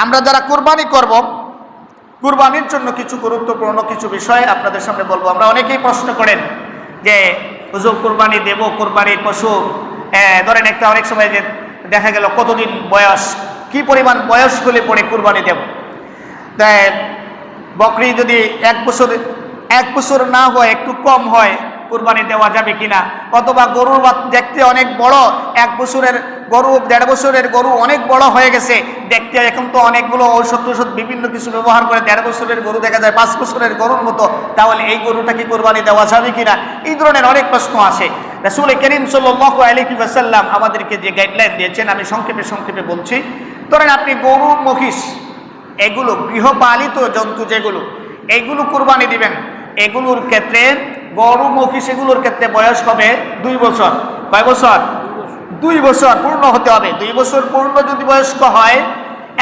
আমরা যারা কুরবানি করব, কুরবানির জন্য কিছু গুরুত্বপূর্ণ কিছু বিষয় আপনাদের সামনে বলবো। আমরা অনেকেই প্রশ্ন করেন যে হুজুর কুরবানি দেব, কুরবানির পশু ধরেন একটা অনেক সময় যে দেখা গেল কতদিন বয়স, কি পরিমাণ বয়স হলে পরে কুরবানি দেব। বকরি যদি এক বছর না হয়, একটু কম হয়, কুরবানি দেওয়া যাবে কিনা, অথবা গরুর দেখতে অনেক বড়, 1 বছরের গরু, 1.5 বছরের গরু অনেক বড় হয়ে গেছে দেখতে, এখন তো অনেকগুলো ঔষধ বিভিন্ন কিছু ব্যবহার করে 1.5 বছরের গরু দেখা যায় 5 বছরের গরুর মতো, তাহলে এই গরুটা কি কুরবানি দেওয়া যাবে কিনা, এই ধরনের অনেক প্রশ্ন আসে। রাসূল করিম সাল্লাল্লাহু আলাইহি ওয়াসাল্লাম আমাদেরকে যে গাইডলাইন দিয়েছেন আমি সংক্ষেপে বলছি। ধরেন আপনি গরু, মহিষ, এগুলো গৃহপালিত জন্তু যেগুলো, এইগুলো কুরবানি দিবেন, এগুলোর ক্ষেত্রে গরু, মহিষ এগুলোর ক্ষেত্রে বয়স হবে 2 বছর। কয় বছর? 2 বছর পূর্ণ হতে হবে। 2 বছর পূর্ণ যদি বয়স্ক হয়,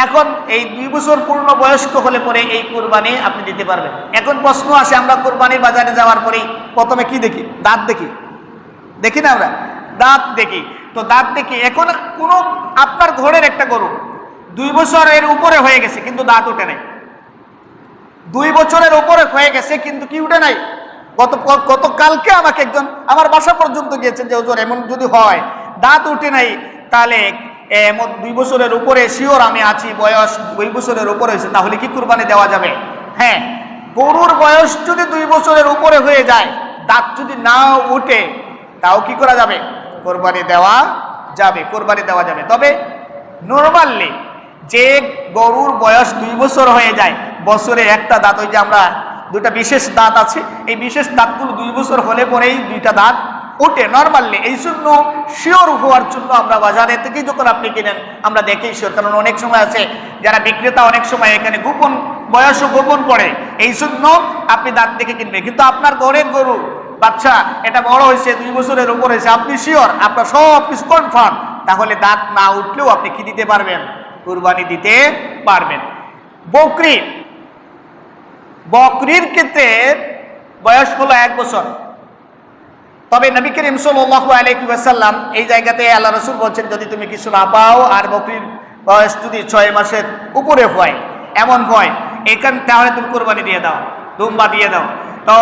এখন এই 2 বছর পূর্ণ বয়স্ক হলে পরে এই কুরবানি আপনি দিতে পারবেন। এখন প্রশ্ন আসে, আমরা কুরবানির বাজারে যাওয়ার পরেই প্রথমে কি দেখি? দাঁত দেখি না আমরা? দাঁত দেখি। তো দাঁত দেখি, এখন কোনো আপনার ঘরের একটা গরু 2 বছরের উপরে হয়ে গেছে কিন্তু দাঁত ওঠে নাই, 2 বছরের উপরে হয়ে গেছে কিন্তু কি উঠে নাই। গতকালকে আমাকে একজন আমার বাসা পর্যন্ত গিয়েছেন যে হুজুর এমন যদি হয় দাঁত উঠে নাই, তাহলে 2 বছরের উপরে শিওর আমি আছি, বয়স 2 বছরের উপরে হয়েছে, তাহলে কি কুরবানি দেওয়া যাবে? হ্যাঁ, গরুর বয়স যদি 2 বছরের উপরে হয়ে যায়, দাঁত যদি না উঠে, তাও কি করা যাবে? কুরবানি দেওয়া যাবে, কুরবানি দেওয়া যাবে। তবে নরমালি যে গরুর বয়স 2 বছর হয়ে যায়, বছরে একটা দাঁত, ওই যে আমরা 2টা বিশেষ দাঁত আছে, এই বিশেষ দাঁতগুলো 2 বছর হলে পরেই 2টা দাঁত ওঠে নরমালি। এই জন্য শিওর হওয়ার জন্য আমরা বাজারে থেকে যখন আপনি কিনেন আমরা দেখেই শিওর, কারণ অনেক সময় আছে যারা বিক্রেতা অনেক সময় এখানে গোপন বয়সও গোপন করে, এই জন্য আপনি দাঁত দেখে কিনবেন। কিন্তু আপনার ঘরের গরু বাচ্চা এটা বড় হয়েছে, 2 বছরের উপর হয়েছে, আপনি শিওর, আপনার সব কিছু কনফার্ম, তাহলে দাঁত না উঠলেও আপনি কি দিতে পারবেন? কুরবানি দিতে পারবেন। বকরির ক্ষেত্রে বয়স হলো 1 বছর। তবে নবী করিম সাল্লাল্লাহু আলাইহি ওয়াসাল্লাম এই জায়গাতে আল্লাহ রাসূল বলছেন, যদি তুমি কিছু না পাও আর বকরির বয়স যদি 6 মাসের উপরে হয়, এমন হয়, এখান তাহলে তুমি কুরবানি দিয়ে দাও, দুম্বা দিয়ে দাও। তো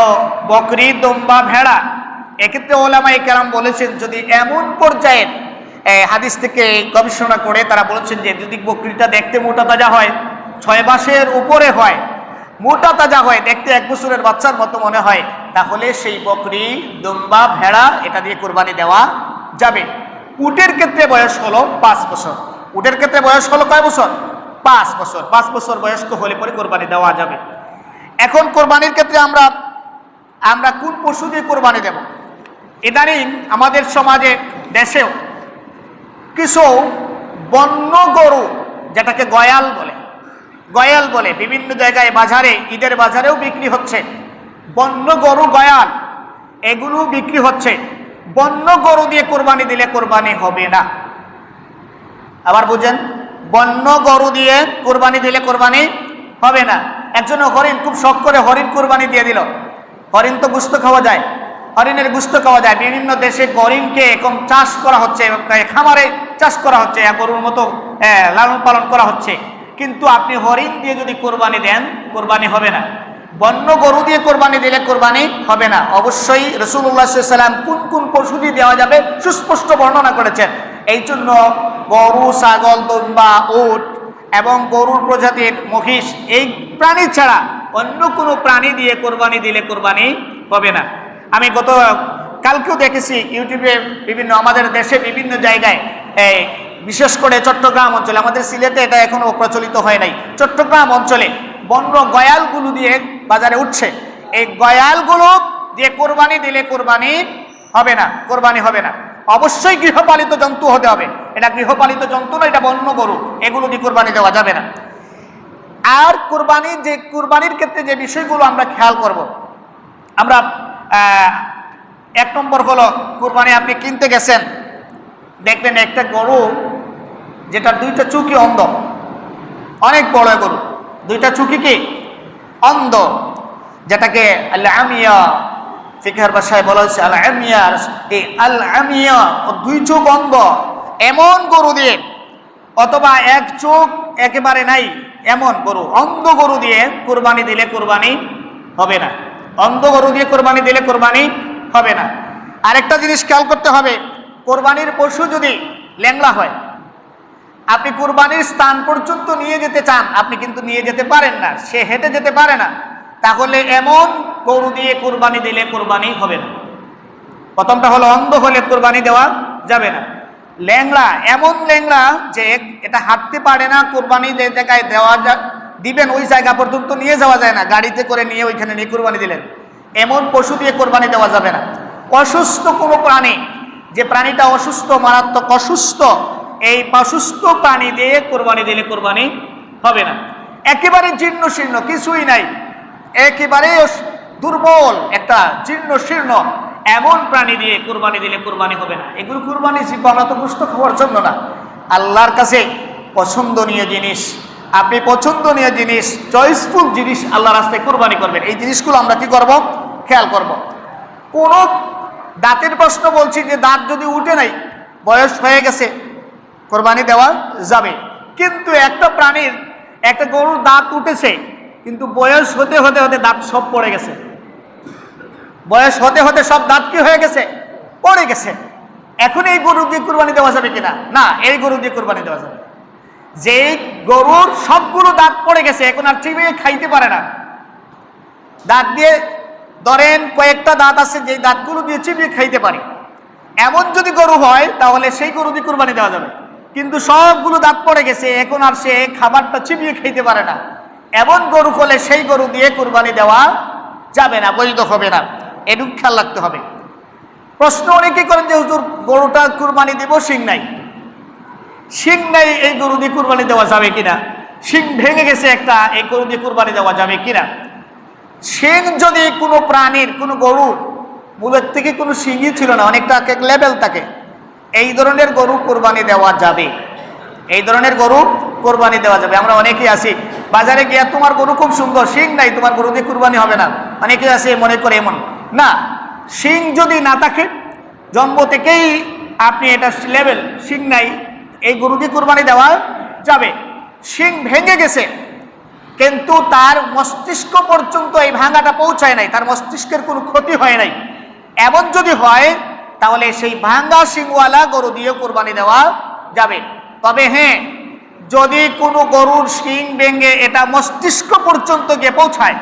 বকরি, দুম্বা, ভেড়া, এক্ষেত্রে ওলামায়ে কেরাম বলেছেন যদি এমন পর্যায়ে হাদিস থেকে গবেষণা করে তারা বলেছেন যে যদি বকরিটা দেখতে মোটা তাজা হয়, 6 মাসের উপরে হয়, মোটা তাজা হয়, দেখতে 1 বছরের বাচ্চার মতো মনে হয়, তাহলে সেই বকরি, দুম্বা, ভেড়া এটা দিয়ে কুরবানি দেওয়া যাবে। উটের ক্ষেত্রে বয়স হলো 5 বছর। উটের ক্ষেত্রে বয়স হলো কয় বছর? 5 বছর। 5 বছর বয়স্ক হলে পরে কুরবানি দেওয়া যাবে। এখন কুরবানির ক্ষেত্রে আমরা কোন পশু দিয়ে কুরবানি দেব? ইদানিং আমাদের সমাজে, দেশেও কিছু বন্য গরু, যেটাকে গয়াল বলে, বিভিন্ন জায়গায় বাজারে, ঈদের বাজারেও বিক্রি হচ্ছে। বন্য গরু, গয়াল, এগুলো বিক্রি হচ্ছে। বন্য গরু দিয়ে কোরবানি দিলে কোরবানি হবে না। আবার বুঝেন, বন্য গরু দিয়ে কোরবানি দিলে কোরবানি হবে না। একজন হরিণ খুব শখ করে হরিণ কোরবানি দিয়ে দিল। হরিণ তো গোশত খাওয়া যায়, হরিণের গোশত খাওয়া যায়। বিভিন্ন দেশে হরিণকে এখন চাষ করা হচ্ছে, খামারে চাষ করা হচ্ছে, গরুর মতো লালন পালন করা হচ্ছে। কিন্তু আপনি হরিণ দিয়ে যদি কোরবানি দেন, কোরবানি হবে না। বন্য গরু দিয়ে কোরবানি দিলে কোরবানি হবে না। অবশ্যই রাসূলুল্লাহ সাল্লাল্লাহু আলাইহি ওয়াসাল্লাম কোন পশু দিয়ে দেওয়া যাবে সুস্পষ্ট বর্ণনা করেছেন। এই জন্য গরু, ছাগল, দুম্বা, উট এবং গরুর প্রজাতির মহিষ, এই প্রাণী ছাড়া অন্য কোনো প্রাণী দিয়ে কোরবানি দিলে কোরবানি হবে না। আমি কালকেও দেখেছি ইউটিউবে বিভিন্ন, আমাদের দেশে বিভিন্ন জায়গায়, বিশেষ করে চট্টগ্রাম অঞ্চলে, আমাদের সিলেটে এটা এখনো প্রচলিত হয় নাই, চট্টগ্রাম অঞ্চলে বন্য গয়ালগুলো দিয়ে বাজারে উঠছে। এই গয়ালগুলো দিয়ে কোরবানি দিলে কোরবানি হবে না। অবশ্যই গৃহপালিত জন্তু হতে হবে। এটা গৃহপালিত জন্তু না, এটা বন্য গরু, এগুলো দিয়ে কোরবানি দেওয়া যাবে না। আর কুরবানির ক্ষেত্রে যে বিষয়গুলো আমরা খেয়াল করব, আমরা 1 নম্বর হলো, কুরবানি আপনি কিনতে গেছেন, দেখবেন একটা গরু যেটা 2টা চুকি অন্ধ, অনেক বড় গরু, 2টা চুকি কি অন্ধ, যেটাকে আল-আমিয়া, ফিকহের ভাষায় বলা হচ্ছে আল-আমিয়া। এই আল-আমিয়া, 2 চোখ অন্ধ, এমন গরু দিয়ে, অথবা 1 চোখ একেবারে নাই এমন গরু, অন্ধ গরু দিয়ে কুরবানি দিলে কুরবানি হবে না। অন্ধ গরু দিয়ে কুরবানি দিলে কুরবানি হবে না। আরেকটা জিনিস খেয়াল করতে হবে, কোরবানির পশু যদি ল্যাংড়া হয়, আপনি কুরবানির স্থান পর্যন্ত নিয়ে যেতে চান, আপনি কিন্তু নিয়ে যেতে পারেন না, সে হেঁটে যেতে পারে না, তাহলে এমন গরু দিয়ে কুরবানি দিলে কুরবানি হবে না। প্রথমটা হলো অন্ধ হলে কুরবানি দেওয়া যাবে না। ল্যাংড়া, এমন ল্যাংড়া যে এটা হাঁটতে পারে না, কুরবানি যে জায়গায় দেওয়া দিবেন ওই জায়গা পর্যন্ত নিয়ে যাওয়া যায় না, গাড়িতে করে নিয়ে ওইখানে নিয়ে কুরবানি দিলেন, এমন পশু দিয়ে কুরবানি দেওয়া যাবে না। অসুস্থ কোনো প্রাণী, যে প্রাণীটা অসুস্থ, মারাত্মক অসুস্থ, এই অসুস্থ প্রাণী দিয়ে কুরবানি দিলে কুরবানি হবে না। একেবারে জীর্ণ শীর্ণ, কিছুই নাই, একেবারে দুর্বল একটা জীর্ণ শীর্ণ এমন প্রাণী দিয়ে কুরবানি দিলে কুরবানি হবে না। এগুলো কুরবানি আমরা তো গোশত খাওয়ার জন্য না, আল্লাহর কাছে পছন্দনীয় জিনিস, আপনি পছন্দনীয় জিনিস, চয়েসফুল জিনিস আল্লাহর রাস্তায় কুরবানি করবেন। এই জিনিসগুলো আমরা কি করব, খেয়াল করব। কোন দাঁতের প্রশ্ন বলছি যে দাঁত যদি উঠে নাই, বয়স হয়ে গেছে, কোরবানি দেওয়া যাবে। কিন্তু একটা প্রাণীর, একটা গরুর দাঁত উঠেছে, কিন্তু বয়স হতে হতে হতে দাঁত সব পড়ে গেছে, বয়স হতে হতে সব দাঁত কি হয়ে গেছে, পড়ে গেছে। এখন এই গরু দিয়ে কুরবানি দেওয়া যাবে কিনা? না, এই গরু দিয়ে কুরবানি দেওয়া যাবে। যে গরুর সবগুলো দাঁত পড়ে গেছে, এখন আর চিবিয়ে খাইতে পারে না, দাঁত দিয়ে ধরেন কয়েকটা দাঁত আছে যে দাঁতগুলো দিয়ে চিবিয়ে খাইতে পারে, এমন যদি গরু হয় তাহলে সেই গরু দিয়ে কুরবানি দেওয়া যাবে। কিন্তু সবগুলো দাঁত পড়ে গেছে, এখন আর সে খাবারটা চিবিয়ে খাইতে পারে না, এমন গরু হলে সেই গরু দিয়ে কুরবানি দেওয়া যাবে না, বৈধ হবে না। এটুকু খেয়াল রাখতে হবে। প্রশ্ন অনেকে করেন যে হুজুর গরুটা কুরবানি দিব, শিং নাই, শিং নাই, এই গরু দিয়ে কুরবানি দেওয়া যাবে কিনা? শিং ভেঙে গেছে একটা, এই গরু দিয়ে কুরবানি দেওয়া যাবে কিনা? শিং যদি কোনো প্রাণীর, কোনো গরুর মূলের থেকে কোনো শিংই ছিল না, অনেকটা এক লেভেল থাকে, এই ধরনের গরু কুরবানি দেওয়া যাবে, এই ধরনের গরু কুরবানি দেওয়া যাবে। আমরা অনেকেই আছি বাজারে গিয়ে, তোমার গরু খুব সুন্দর, শিং নাই, তোমার গরু দিয়ে কুরবানি হবে না, অনেকে আছে মনে করে এমন না। শিং যদি না থাকে, জন্ম থেকেই আপনি এটা লেভেল, শিং নাই, এই গরু দিয়ে কুরবানি দেওয়া যাবে। শিং ভেঙে গেছে কিন্তু তার মস্তিষ্ক পর্যন্ত এই ভাঙাটা পৌঁছায় নাই, তার মস্তিষ্কের কোনো ক্ষতি হয় নাই, এমন যদি হয় তাহলে সেই ভাঙ্গা শিংওয়ালা গরু দিয়ে কুরবানি দেওয়া যাবে। তবে হ্যাঁ, যদি কোনো গরুর শিং ভেঙে এটা মস্তিষ্ক পর্যন্ত গিয়ে পৌঁছায়,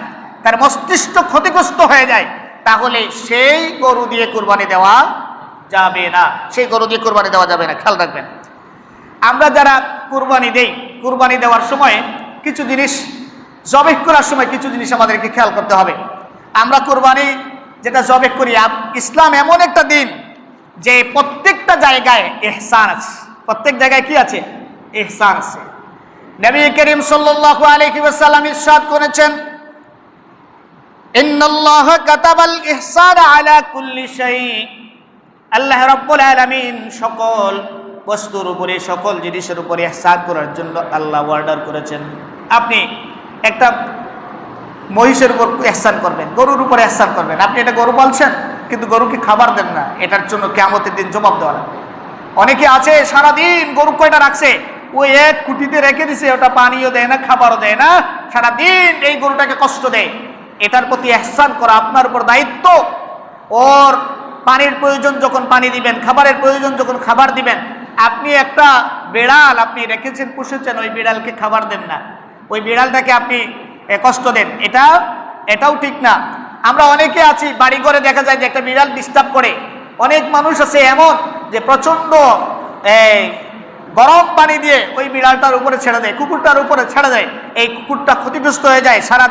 তার মস্তিষ্ক ক্ষতিগ্রস্ত হয়ে যায়, তাহলে সেই গরু দিয়ে কুরবানি দেওয়া যাবে না, সেই গরু দিয়ে কুরবানি দেওয়া যাবে না। খেয়াল রাখবেন, আমরা যারা কুরবানি দেই, কুরবানি দেওয়ার সময় কিছু জিনিস, জবেহ করার সময় কিছু জিনিস আমাদেরকে খেয়াল করতে হবে। আমরা কুরবানি যেটা জবেহ করি, ইসলাম এমন একটা দিন যে প্রত্যেকটা জায়গায় ইহসান আছে, প্রত্যেক জায়গায় কি আছে, ইহসান আছে। নবী করিম সাল্লাল্লাহু আলাইহি ওয়াসাল্লাম ইরশাদ করেছেন, ইন্নাল্লাহ কাতাবাল ইহসান আলা কুল্লি শাই, আল্লাহ রাব্বুল আলামিন সকল বস্তুর উপরে, সকল জিনিসের উপরে ইহসান করার জন্য আল্লাহ অর্ডার করেছেন। আপনি একটা মহিষের উপর ইহসান করবেন, গরুর উপরে ইহসান করবেন। আপনি এটা গরু পালছেন কিন্তু গরুকে খাবার দেন না, এটার জন্য কিয়ামতের দিন জবাব দেওয়া লাগবে। অনেকে আছে সারাদিন গরু কয়টা রাখছে, ওই এক কুটিতে রেখে দিছে, ওটা পানিও দেয় না, খাবারও দেয় না, সারাদিন এই গরুটাকে কষ্ট দেয়। এটার প্রতি ইহসান করা আপনার উপর দায়িত্ব। ওর পানির প্রয়োজন যখন পানি দিবেন, খাবারের প্রয়োজন যখন খাবার দিবেন। আপনি একটা বিড়াল আপনি রেখেছেন, পুষেছেন, ওই বিড়ালকে খাবার দেন না, ওই বিড়ালটাকে আপনি কষ্ট দেন, এটাও ঠিক না। আমরা অনেকে আছি বাড়ি ঘরে দেখা যায় যে একটা বিড়াল ডিস্টার্ব করে। অনেক মানুষ আছে এমন যে প্রচন্ড গরম পানি দিয়ে ওই বিড়ালটার উপরে ছেড়ে দেয়, কুকুরটার উপরে ছেড়ে দেয়, এই কুকুরটা ক্ষতিগ্রস্ত হয়ে যায়, সারা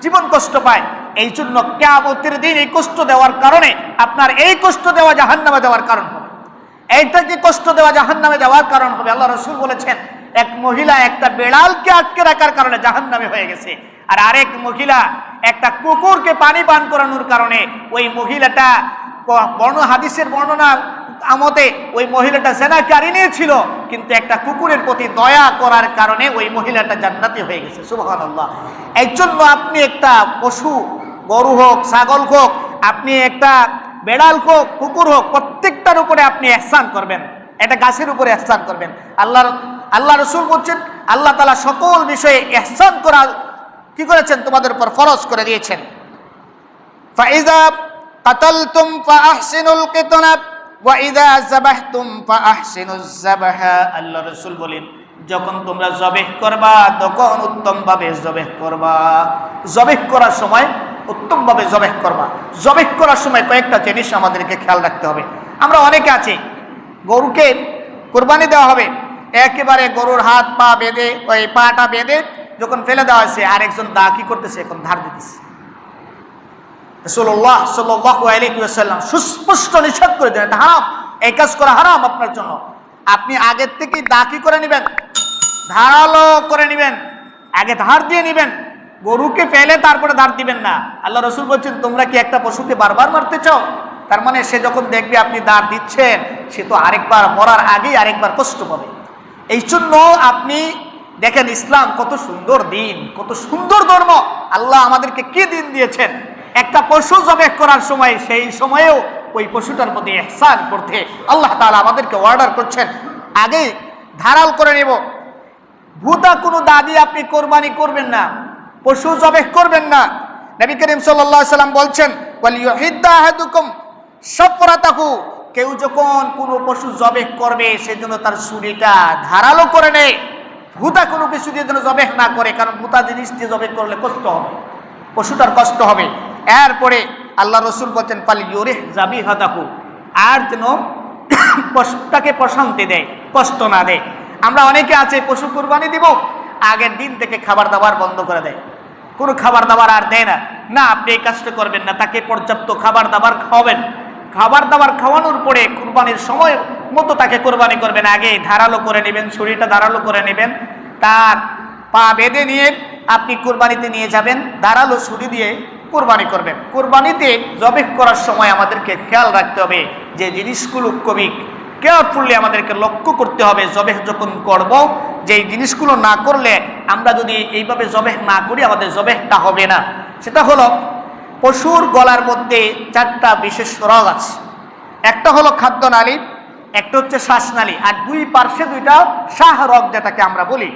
জীবন কষ্ট পায়। এই জন্য কিয়ামতের দিন এই কষ্ট দেওয়ার কারণে আপনার এই কষ্ট দেওয়া জাহান্নামে যাওয়ার কারণ হবে, এইটাকে কষ্ট দেওয়া জাহান্নামে যাওয়ার কারণ হবে। আল্লাহ রাসূল বলেছেন, এক মহিলা একটা বিড়ালকে আটকে রাখার কারণে জাহান্নামে হয়ে গেছে, আর আরেক মহিলা একটা কুকুরকে পানি পান করানোর কারণে ওই মহিলাটা, হাদিসের বর্ণনা আমতে ওই মহিলাটা জেনাকারিনী ছিল, কিন্তু একটা কুকুরের প্রতি দয়া করার কারণে ওই মহিলাটা জান্নাতি হয়ে গেছে। সুবহানাল্লাহ। এই জন্য আপনি একটা পশু, গরু হোক, ছাগল হোক, আপনি একটা বেড়াল হোক, কুকুর হোক, প্রত্যেকটার উপরে আপনি ইহসান করবেন, একটা গাছের উপরে ইহসান করবেন। আল্লাহ রাসূল বলছেন আল্লাহ তাআলা সকল বিষয়ে ইহসান করা কি করেছেন, তোমাদের উপর ফরজ করে দিয়েছেন। ফাইযা কাতালতুম ফাআহসিনুল কিতনা ওয়া ইযা যাবাহতুম ফাআহসিনুজ যাবাহা। আল্লাহ রাসূল বলেন যখন তোমরা জবেহ করবা তখন উত্তমভাবে জবেহ করবা। জবেহ করার সময় উত্তমভাবে জবেহ করবা। জবেহ করার সময় কয়েকটা জিনিস আমাদেরকে খেয়াল রাখতে হবে। আমরা অনেকে আছি গরুকে কুরবানি দেওয়া হবে, একেবারে গরুর হাত পা বেঁধে ওই পাটা বেঁধে যখন ফেলে দেওয়া হয়েছে আরেকজন দা কি করতেছে, এখন ধার দিতেছে। রাসূলুল্লাহ সাল্লাল্লাহু আলাইহি ওয়াসাল্লাম সুস্পষ্ট নিষেধ করে দেন, এটা হারাম, এই কাজ করা হারাম আপনার জন্য। আপনি আগের থেকে দা কি করে নেবেন, ধারালো করে নেবেন, আগে ধার দিয়ে নেবেন, গরুকে ফেলে তারপরে ধার দিবেন না। আল্লাহ রাসূল বলছেন তোমরা কি একটা পশুকে বারবার মারতে চাও? তার মানে সে যখন দেখবে আপনি ধার দিচ্ছেন সে তো আরেকবার মরার আগেই আরেকবার কষ্ট পাবে। এই জন্য আপনি দেখেন ইসলাম কত সুন্দর দিন, কত সুন্দর ধর্ম, আল্লাহ আমাদেরকে কি দিন দিয়েছেন। একটা পশু জবেহ করার সময় সেই সময়েও ওই পশুটার প্রতি ইহসান করতে আল্লাহ তাআলা আমাদেরকে অর্ডার করছেন আগে ধারাল করে নেব। ভূতা কোনো দাদি আপনি কোরবানি করবেন না, পশু জবেহ করবেন না। নবী করিম সাল্লাল্লাহু আলাইহি সাল্লাম বলছেন ওয়ালিয়ুহিদ্দা আহাদুকুম শাফরাতাহু, কেউ যখন কোনো পশু জবেহ করবে সেজন্য তার ছুরিটা ধারালো করে নেয়। ভূতা কোনো কিছু দিয়ে যেন জবেহ না করে, কারণ ভূতা জিনিস দিয়ে জবেহ করলে কষ্ট হবে, পশুটার কষ্ট হবে। এরপরে আল্লাহ রাসূল বলেন ফালিয়ুরিহ যাবিহাতাহু, আর যেন পশুটাকে প্রশান্তি দেয়, কষ্ট না দেয়। আমরা অনেকে আছে পশু কুরবানি দিব আগের দিন থেকে খাবার দাবার বন্ধ করে দেয়, কোনো খাবার দাবার আর দেয় না। না, আপনি এই কাজটা করবেন না, তাকে পর্যাপ্ত খাবার দাবার খাওয়াবেন। খাবার দাবার খাওয়ানোর পরে কুরবানির সময় মতো তাকে কুরবানি করবেন। আগে ধারালো করে নেবেন, ছুরিটা ধারালো করে নেবেন, তার পা বেঁধে নিয়ে আপনি কুরবানিতে নিয়ে যাবেন, ধারালো ছুরি দিয়ে কুরবানি করবেন। কুরবানিতে জবেহ করার সময় আমাদেরকে খেয়াল রাখতে হবে যে জিনিসগুলো খুবই কেয়ারফুলি আমাদেরকে লক্ষ্য করতে হবে। জবেহ যখন করব, যে জিনিসগুলো না করলে আমরা যদি এইভাবে জবেহ না করি আমাদের জবেহটা হবে না। সেটা হলো পশুর গলার মধ্যে 4টা বিশেষ রগ আছে। একটা হলো খাদ্যনালী, একটা হচ্ছে শ্বাসনালী, আর দুই পার্শ্বে 2টা শাহ রগ, যেটাকে আমরা বলি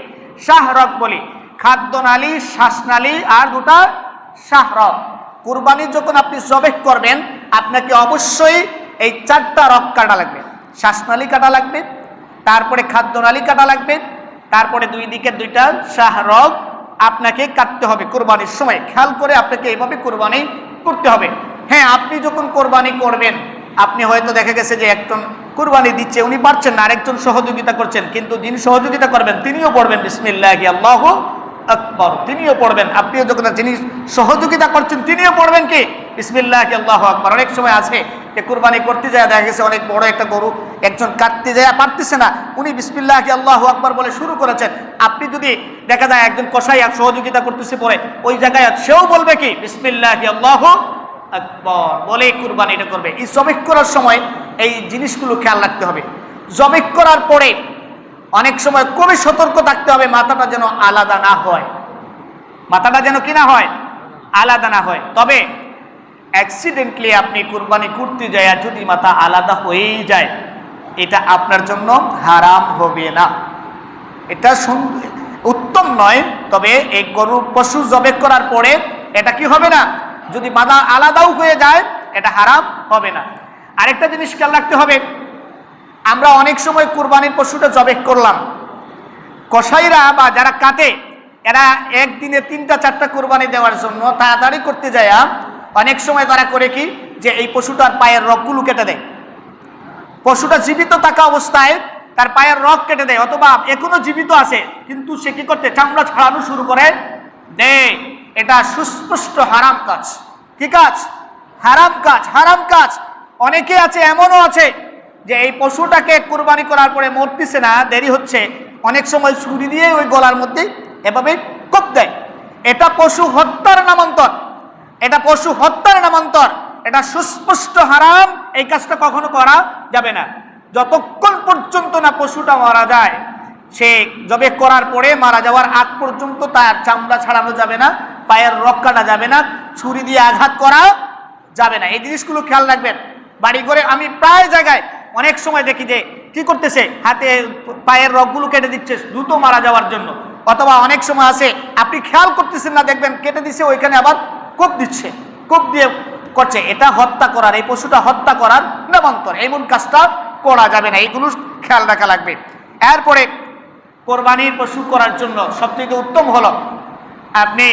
শাহ রগ বলি। খাদ্যনালী, শ্বাসনালী আর 2টা শাহ রগ। কুরবানি যখন আপনি জবেহ করবেন আপনাকে অবশ্যই এই 4টা রগ কাটা লাগবে। শ্বাসনালী কাটা লাগবে, তারপরে খাদ্যনালী কাটা লাগবে, তারপরে দুই দিকের 2টা শাহ রগ আপনাকে কাটতে হবে কুরবানির সময়। খেয়াল করে আপনাকে এইভাবে কুরবানি করতে হবে। হ্যাঁ, আপনি যখন কুরবানি করবেন আপনি হয়তো দেখা গেছে যে একজন কুরবানি দিচ্ছে, উনি পারছেন না, আরেকজন সহযোগিতা করছেন, কিন্তু যিনি সহযোগিতা করবেন তিনিও পড়বেন বিসমিল্লাহি আল্লাহু আকবার, তিনিও পড়বেন। আপনিও যখন যিনি সহযোগিতা করছেন তিনিও পড়বেন কি বিসমিল্লাহি আল্লাহু আকবার। অনেক সময় আছে যে কুরবানি করতে যায় দেখা গেছে অনেক বড় একটা গরু একজন কাটতে যায় পারতেছে না, উনি বিসমিল্লাহি আল্লাহু আকবার বলে শুরু করেছেন। আপনি যদি দেখা যায় একজন কসাই এক সহযোগিতা করতেছে পরে ওই জায়গায় সেও বলবে কি বিসমিল্লাহি আল্লাহু আকবার বলে কুরবানিটা করবে। এই জবেহ করার সময় এই জিনিসগুলো খেয়াল রাখতে হবে। জবেহ করার পরে অনেক সময় খুবই সতর্ক থাকতে হবে মাথাটা যেন আলাদা না হয়, মাথাটা যেন কি না হয়, আলাদা না হয়। তবে অ্যাক্সিডেন্টলি আপনি কুরবানি করতে যায় আর যদি মাথা আলাদা হয়েই যায় এটা আপনার জন্য হারাম হবে না, এটা উত্তম নয়। তবে এই গরু পশু জবেহ করার পরে এটা কি হবে না, যদি মাথা আলাদাও হয়ে যায় এটা হারাম হবে না। আরেকটা জিনিস খেয়াল রাখতে হবে, আমরা অনেক সময় কুরবানির পশুটা জবেহ করলাম, কসাইরা বা যারা কাটে এরা একদিনে 3টা-4টা কুরবানি দেওয়ার জন্য তাড়াতাড়ি করতে যায় অনেক সময় তারা করে কি যে এই পশুটার পায়ের রগগুলো কেটে দেয়। পশুটা জীবিত থাকা অবস্থায় তার পায়ের রগ কেটে দেয়, অথবা এখনো জীবিত আছে কিন্তু সে কি করতে চামড়া ছাড়ানো শুরু করে দেয়। এটা সুস্পষ্ট হারাম কাজ। কি কাজ? হারাম কাজ, হারাম কাজ। অনেকে আছে, এমনও আছে যে এই পশুটাকে কুরবানি করার পরে মরতেছে না, দেরি হচ্ছে, অনেক সময় ছুরি দিয়ে ওই গলার মধ্যে এভাবে কোপ দেয়। এটা পশু হত্যার নামান্তর, এটা পশু হত্যার নামান্তর, এটা সুস্পষ্ট হারাম। এই কাজটা কখনো করা যাবে না যতক্ষণ পর্যন্ত না পশুটা মারা যায়। সে জবে করার পরে মারা যাওয়ার আগ পর্যন্ত তার চামড়া ছাড়ানো যাবে না, পায়ের রগ কাটা যাবে না, ছুরি দিয়ে আঘাত করা যাবে না। এই জিনিসগুলো খেয়াল রাখবেন। বাড়ি ঘরে আমি প্রায় জায়গায় অনেক সময় দেখি যে কি করতেছে, হাতে পায়ের রগগুলো কেটে দিচ্ছে দ্রুত মারা যাওয়ার জন্য। অথবা অনেক সময় আছে আপনি খেয়াল করতেছেন না, দেখবেন কেটে দিচ্ছে, ওইখানে আবার কোপ দিচ্ছে, কোপ দিয়ে করছে। এটা হত্যা করার, এই পশুটা হত্যা করার নামান্তর। এমন কাজটা করা যাবে না, এইগুলো খেয়াল রাখা লাগবে। এরপরে কোরবানির পশু করার জন্য সবথেকে উত্তম হলো আপনি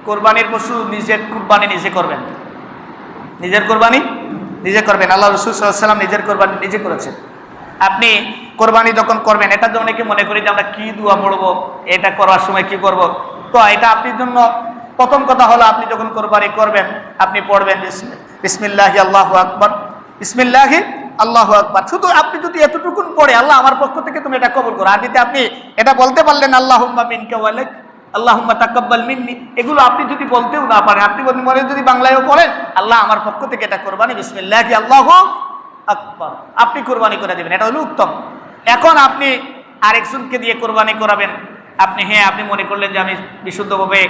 কোরবানির পশু নিজের কোরবানি নিজে করবেন। নিজের কোরবানি নিজে করবেন। আল্লাহ রাসূল সাল্লাল্লাহু আলাইহি ওয়াসাল্লাম নিজের কোরবানি নিজে করেছেন। আপনি কোরবানি যখন করবেন, এটা তো অনেকে মনে করি যে আমরা কি দোয়া পড়বো, এটা করার সময় কি করব। তো এটা আপনার জন্য প্রথম কথা হলো, আপনি যখন কোরবানি করবেন আপনি পড়বেন বিসমিল্লাহি আল্লাহু আকবার, বিসমিল্লাহি আল্লাহু আকবার। শুধু আপনি যদি এতটুকুন পড়ে, আল্লাহ আমার পক্ষ থেকে তুমি এটা কবুল করো, আরবিতে আপনি এটা বলতে পারলেন আল্লাহুম্মা মিনকা ওয়া লাক, আল্লাহুম্মা তাকাব্বাল মিন্নি, এগুলো আপনি যদি বলতেও না পারেন, আপনি মনে যদি বাংলায়ও বলেন আল্লাহ আমার পক্ষ থেকে এটা কোরবানি, বিসমিল্লাহি আল্লাহু আকবার, আপনি কোরবানি করে দেবেন, এটা হলো উত্তম। এখন আপনি আরেকজনকে দিয়ে কোরবানি করাবেন। আপনি আপনি মনে করলেন যে আমি বিশুদ্ধভাবে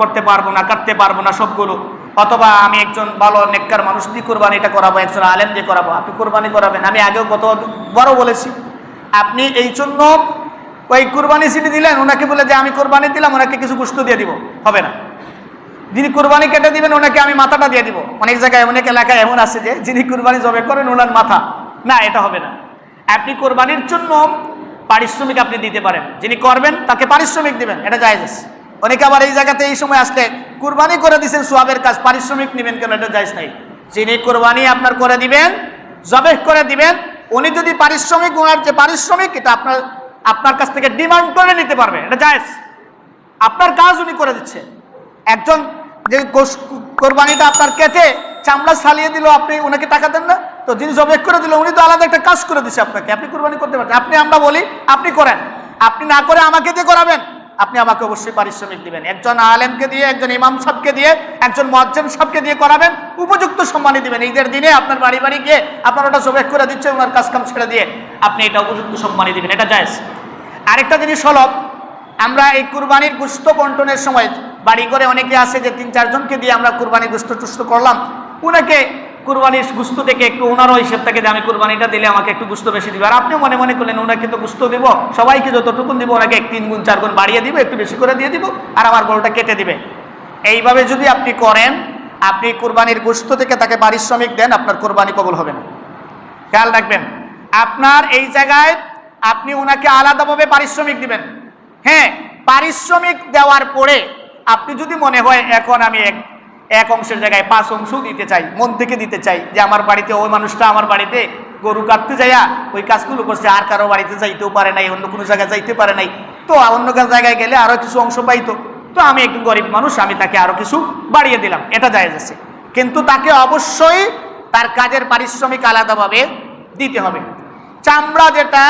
করতে পারবো না, কাটতে পারবো না সবগুলো, অথবা আমি একজন ভালো নেককার মানুষ দিয়ে কোরবানিটা করাবো, একজন আলেম দিয়ে করাবো, আপনি কোরবানি করাবেন। আমি আগেও কত বড় বলেছি, আপনি এই জন্য ওই কোরবানি চিঠি দিলেন, ওনাকে বলে যে আমি কোরবানি দিলাম, ওনাকে কিছু গোশত দিয়ে দিব, হবে না। যিনি কোরবানি কেটে দিবেন ওনাকে আমি মাথাটা দিয়ে দিব। অনেক জায়গায় অনেক এলাকায় এমন আছে যে যিনি কোরবানি জবে করেন ওনার মাথা, না, এটা হবে না। আপনি কোরবানির জন্য পারিশ্রমিক আপনি দিতে পারেন, যিনি করবেন তাকে পারিশ্রমিক দিবেন, এটা জায়েজ আছে। অনেকে আবার এই জায়গাতে এই সময় আসলে কোরবানি করে দিচ্ছেন সোয়াবের কাজ, পারিশ্রমিক নেবেন কেন, এটা জায়েজ নাই। যিনি কোরবানি আপনার করে দিবেন, জবে করে দিবেন, উনি যদি পারিশ্রমিক, ওনার যে পারিশ্রমিক এটা আপনার কাছ থেকে ডিমান্ড করে নিতে পারবে, এটা জায়েজ। আপনার কাজ উনি করে দিচ্ছে। একজন যে কোরবানিটা আপনার কেটে চামড়া ছালিয়ে দিল, আপনি ওনাকে টাকা দেন না, তো যিনি জবেক করে দিল উনি তো আলাদা একটা কাজ করে দিচ্ছে আপনাকে, আপনি কোরবানি করতে পারছেন। আমরা বলি আপনি করেন, আপনি না করে আমাকে দিয়ে করাবেন, আপনি আমাকে অবশ্যই পারিশ্রমিক দিবেন। একজন আলেমকে দিয়ে, একজন ইমাম সাহেবকে দিয়ে, একজন মুয়াজ্জিন সাহেবকে দিয়ে করাবেন, উপযুক্ত সম্মানী দিবেন। ঈদের দিনে আপনার বাড়ি বাড়ি গিয়ে আপনার ওটা জবেক করে দিচ্ছে, ওনার কাজ কাম ছেড়ে দিয়ে আপনি এটা উপযুক্ত সম্মানী দিবেন, এটা জায়েজ। আরেকটা জিনিস হলো, আমরা এই কুরবানির গোশত বন্টনের সময় বাড়ি করে অনেকে আছে যে 3-4 জনকে দিয়ে আমরা কুরবানির গোশত টুস্ত করলাম, উনাকে কুরবানির গোশত থেকে একটু ওনারও হিসেব থাকে যে আমি কুরবানিটা দিলে আমাকে একটু গোশত বেশি দিবে, আর আপনি মনে মনে করলেন ওনাকে তো গোশত দিব, সবাইকে যতটুকুন দিব ওনাকে 3 গুণ 4 গুণ বাড়িয়ে দিব, একটু বেশি করে দিয়ে দিব, আর আমার গরুটা কেটে দিবে। এইভাবে যদি আপনি করেন, আপনি কুরবানির গোশত থেকে তাকে পারিশ্রমিক দেন, আপনার কুরবানি কবুল হবে না। খেয়াল রাখবেন, আপনার এই জায়গায় আপনি ওনাকে আলাদাভাবে পারিশ্রমিক দিবেন। পারিশ্রমিক দেওয়ার পরে আপনি যদি মনে হয় এখন আমি এক অংশের জায়গায় 5 অংশ দিতে চাই, মন থেকে দিতে চাই, যে আমার বাড়িতে ওই মানুষটা আমার বাড়িতে গরু কাটতে যাইয়া ওই কাজগুলো করছে, আর কারো বাড়িতে যাইতেও পারে নাই, অন্য কোনো জায়গায় যাইতে পারে নাই, তো অন্য জায়গায় গেলে আরো কিছু অংশ পাইতো, তো আমি একটু গরিব মানুষ, আমি তাকে আরো কিছু বাড়িয়ে দিলাম, এটা জায়েজ আছে। কিন্তু তাকে অবশ্যই তার কাজের পারিশ্রমিক আলাদাভাবে দিতে হবে। চামড়া, যেটা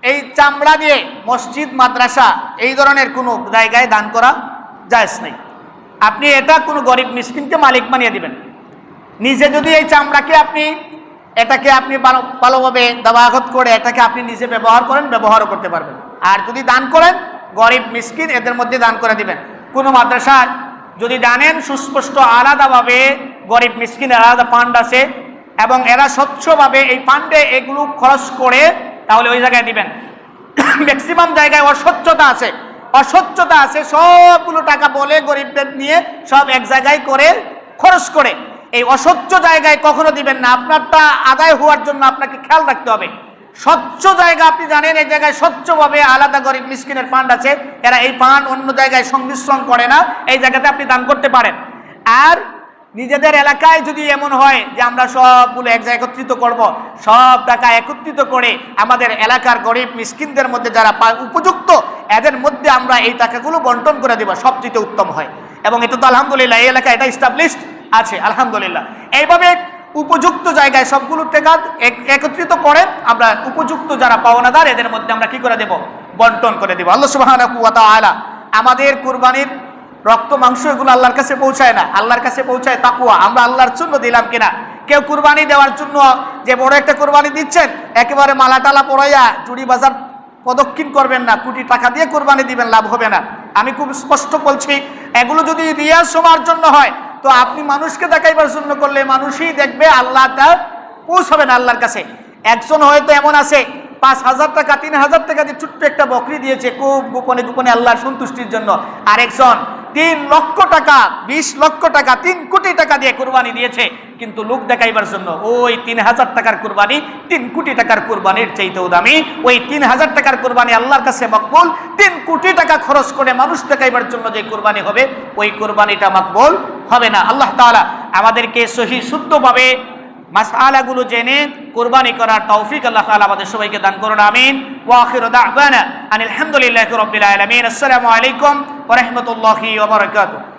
এই চামড়া দিয়ে মসজিদ, মাদ্রাসা এই ধরনের কোনো জায়গায় দান করা জায়েজ নেই। আপনি এটা কোনো গরিব মিসকিনকে মালিক বানিয়ে দিবেন। নিজে যদি এই চামড়াকে এটাকে আপনি ভালোভাবে দাবাগত করে এটাকে আপনি নিজে ব্যবহার করেন, ব্যবহারও করতে পারবেন। আর যদি দান করেন, গরিব মিসকিন এদের মধ্যে দান করে দিবেন। কোনো মাদ্রাসা যদি জানেন সুস্পষ্ট আলাদাভাবে গরিব মিসকিনের আলাদা ফান্ড আছে এবং এরা স্বচ্ছভাবে এই ফান্ডে এগুলো খরচ করে, তাহলে ওই জায়গায় দিবেন। ম্যাক্সিমাম জায়গায় অস্বচ্ছতা আছে, সবগুলো টাকা বলে গরিবদের নিয়ে সব এক জায়গায় করে খরচ করে, এই অস্বচ্ছ জায়গায় কখনো দিবেন না। আপনারটা আদায় হওয়ার জন্য আপনাকে খেয়াল রাখতে হবে। স্বচ্ছ জায়গা, আপনি জানেন এই জায়গায় স্বচ্ছভাবে আলাদা গরিব মিসকিনের ফান্ড আছে, এরা এই ফান্ড অন্য জায়গায় সংমিশ্রণ করে না, এই জায়গাতে আপনি দান করতে পারেন। আর নিজেদের এলাকায় যদি এমন হয় যে আমরা সবগুলো এক জায়গায় একত্রিত করব, সব টাকা একত্রিত করে আমাদের এলাকার গরিব মিসকিনদের মধ্যে যারা উপযুক্ত এদের মধ্যে আমরা এই টাকাগুলো বন্টন করে দেব, সবচেয়ে উত্তম হয়। এবং এটা তো আলহামদুলিল্লাহ এই এলাকায় এটা এস্টাবলিশড আছে, আলহামদুলিল্লাহ। এইভাবে উপযুক্ত জায়গায় সবগুলো টাকা একত্রিত করে আমরা উপযুক্ত যারা পাওনাদার এদের মধ্যে আমরা কি করে দেব, বন্টন করে দেব। আল্লাহ সুবহানাহু ওয়া তাআলা আমাদের কুরবানির রক্ত মাংস এগুলো আল্লাহর কাছে পৌঁছায় না, আল্লাহর কাছে পৌঁছায় তাকওয়া। আমরা আল্লাহর জন্য দিলাম কিনা। কেউ কুরবানি দেওয়ার জন্য যে বড় একটা কুরবানি দিচ্ছেন, একেবারে মালা টালা পরাইয়া চুরি বাজার প্রদক্ষিণ করবেন না, কোটি টাকা দিয়ে কুরবানি দিবেন, লাভ হবে না। আমি খুব স্পষ্ট বলছি, এগুলো যদি রিয়াজ সবার জন্য হয়, তো আপনি মানুষকে দেখাইবার জন্য করলে মানুষই দেখবে, আল্লাহটা পৌঁছাবে না আল্লাহর কাছে। একজন হয়তো এমন আছে 5,000 টাকা 3,000 টাকা দিয়ে ছোট্ট একটা বকরি দিয়েছে খুব গোপনে গোপনে আল্লাহর সন্তুষ্টির জন্য, আরেকজন 3 লক্ষ টাকা 20 লক্ষ টাকা 3 কোটি টাকা দিয়ে কুরবানি দিয়েছে, কিন্তু লোক দেখাইবার জন্য। ওই 3,000 টাকার কুরবানি 3 কোটি টাকার কুরবানির চাইতেও দামি। ওই 3,000 টাকার কুরবানি আল্লাহর কাছে মকবুল, 3 কোটি টাকা খরচ করে মানুষ দেখাইবার জন্য যে কুরবানি হবে ওই কুরবানিটা মকবুল হবে না। আল্লাহ তাআলা আমাদেরকে সহি শুদ্ধভাবে মাসআলাগুলো জেনে কুরবানি করার তৌফিক আল্লাহ তাআলা আমাদের সবাইকে দান করুন, আমিন। ওয়া আখিরু দা'ওয়ানা আনিল হামদুলিল্লাহি রাব্বিল আলামিন। আসসালামু আলাইকুম ওয়া রাহমাতুল্লাহি ওয়া বারাকাতুহু।